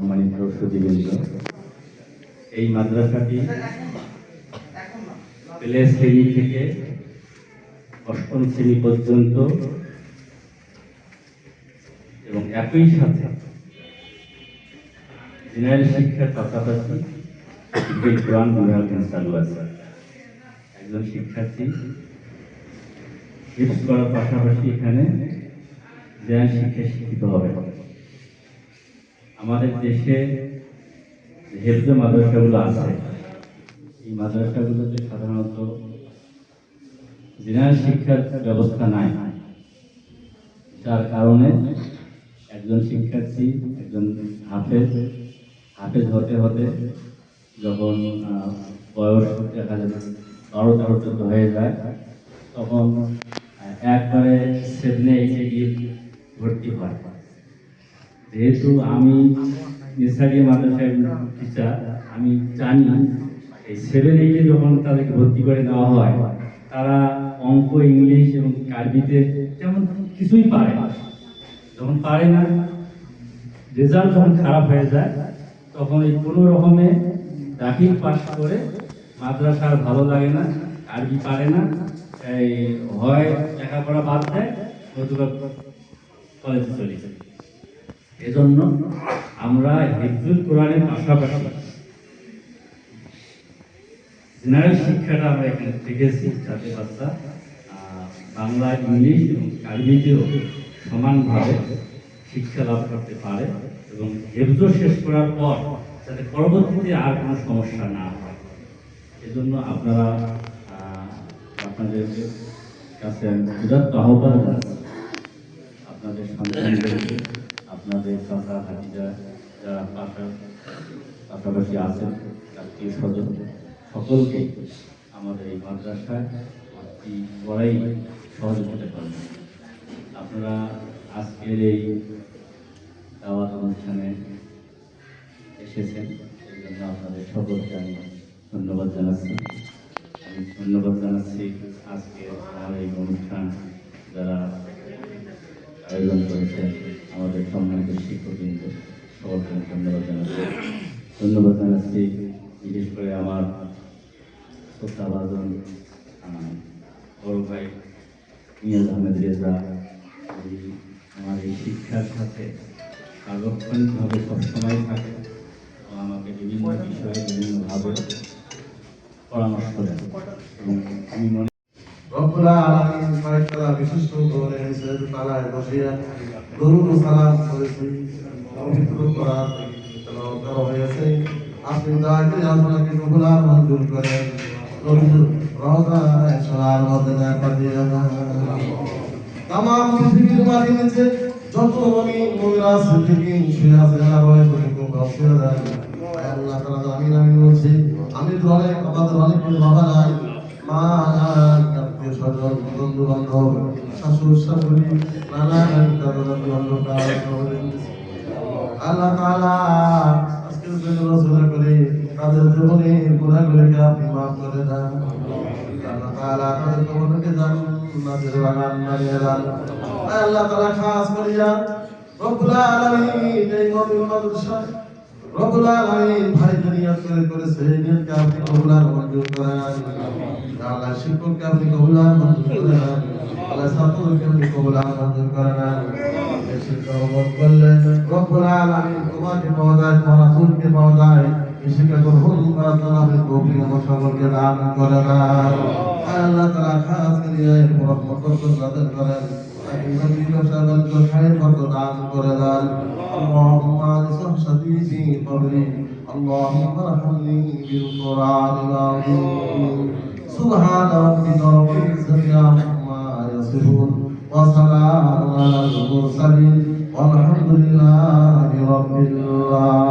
সম্মানিত সুধীবৃন্দ, এই মাদ্রাসাটি প্লে শ্রেণী থেকে অষ্টম শ্রেণী পর্যন্ত এবং একই সাথে জেনারেল শিক্ষার পাশাপাশি কোরআন বিভাগ চালু আছে। একজন শিক্ষার্থী হিফজ করার পাশাপাশি এখানে জ্ঞান শিক্ষায় শিক্ষিত হবে। আমাদের দেশে হেফজ মাদ্রাসাগুলো আছে, এই মাদ্রাসাগুলোতে সাধারণত জেনারেল শিক্ষার ব্যবস্থা নাই, যার কারণে একজন শিক্ষার্থী একজন হাফেজ হতে হতে যখন বয়স দেখা যাবে 12-13 হয়ে যায়, তখন একবারে 7-8 গিয়ে ভর্তি হয়। যেহেতু আমি নিসারি মাদ্রাসার টিচার, আমি জানি এই 7-8 যখন তাদেরকে ভর্তি করে দেওয়া হয়, তারা অঙ্ক, ইংলিশ এবং আরবিতে তেমন কিছুই পারে না। যখন পারে না, রেজাল্ট যখন খারাপ হয়ে যায়, তখন এই কোনো রকমে দাখিল পাস করে মাদ্রাসা আর ভালো লাগে না, আরবি পারে না, এই হয় লেখাপড়া বাদ দেয়, নতুবা কলেজে চলে যায়। এজন্য আমরা হিফজুল কোরআনের পাশাপাশি জেনারেল শিক্ষাটা আমরা এখানে শিখেছি, যাতে বাচ্চা বাংলা, ইংলিশ এবং আরবিতেও সমানভাবে শিক্ষা লাভ করতে পারে এবং হিফজ শেষ করার পর যাতে পরবর্তীতে আর কোনো সমস্যা না হয়। এজন্য আপনারা আপনাদের কাছে উদাত্ত আহ্বান জানাচ্ছি, আপনাদের সন্তানদেরকে, আপনাদের চাচা ভাতিজা যারা পাশাপাশি আছেন, আত্মীয় স্বজন সকলকে আমাদের এই মাদ্রাসায় ভর্তি করাই সহযোগিতা করবেন। আপনারা আজকের এই দাওয়াত অনুষ্ঠানে এসেছেন, এই জন্য আপনাদের সকলকে আমি ধন্যবাদ জানাচ্ছি। আজকে আমার এই অনুষ্ঠান যারা আয়োজন করেছেন, আমাদের সম্মানিত শিক্ষকবৃন্দ সকলকে ধন্যবাদ জানাচ্ছি। বিশেষ করে আমার শ্রদ্ধাভাজন বড় ভাই নিয়াজ আহমেদ রেজা, আমার এই শিক্ষার সাথে সার্বক্ষণিকভাবে সবসময় থাকে ও আমাকে বিভিন্ন বিষয়ে বিভিন্নভাবে পরামর্শ দেন এবং আমি মনে বিশিষ্ট তালায় বসিয়া দরুদ ও সালাম করেছি, পবিত্র কোরআন তেলাওয়াত করা হয়েছে। আপনি দয়া করে আপনাকে কবুল মঞ্জুর করেন, নবীর রওজায় সোনার মধ্যে পাঠিয়ে দেন। তামাম পৃথিবীর মাটির নিচে যত মুমিন আছে, ঠিকই শুয়ে আছে, আল্লাহ বলে দেন। আল্লাহ তাআলা আমিন আমিন বলছি। আমি অনেক আমাদের অনেকের বাবা নাই, মা নাই, আত্মীয় স্বজন, বন্ধু বান্ধব, শাশুড় শাশুড়ি, নানা নানি, দাদা দাদি, অন্ধকার আল্লাহ তাআলা আজকের দিনে রোজা করে তাদের জীবনে গুনাহগুলোকে আপনি মাফ করে দেন। আল্লাহ তাআলা তাদের কবরকে জান্নাতের বাগান বানিয়ে দেন। আল্লাহ তাআলা খাস করিয়া রব্বুল আলামিন এই নবীর মাদ্রাসা রব্বুল আলামিন ভাই দুনিয়া করেছে, এই দিনকে আপনি কবুল মঞ্জুর করেন। আল্লাহ শিক্ষককে আপনি কবুল মঞ্জুর করেন, আল্লাহ ছাত্রকে আপনি কবুল মঞ্জুর করেন। শিক্ষক করলেন রব্বুল আলামিন তোমাকে পাওয়া যায়, তোমার রাসূলকে পাওয়া যায়, এই শিক্ষা গ্রহণ করার জন্য আপনি তৌফিক আমার সকলকে দান করে দেন। আল্লাহ তাআলা খাস করিয়া রহমত প্রদান করেন, নবী সাহেবকে খায়ের বরকত দান করে দেন। আল্লাহুম্মা লিসাহসাতি ফি কবরি, আল্লাহুম্মা রহমনি বিল কুরআনিল আযীম। সুবহান রাব্বিকা রাব্বিল ইজ্জাতি আম্মা ইয়াসিফুন ওয়া সালামুন আলাল মুরসালিন ওয়ালহামদুলিল্লাহি রাব্বিল আলামিন।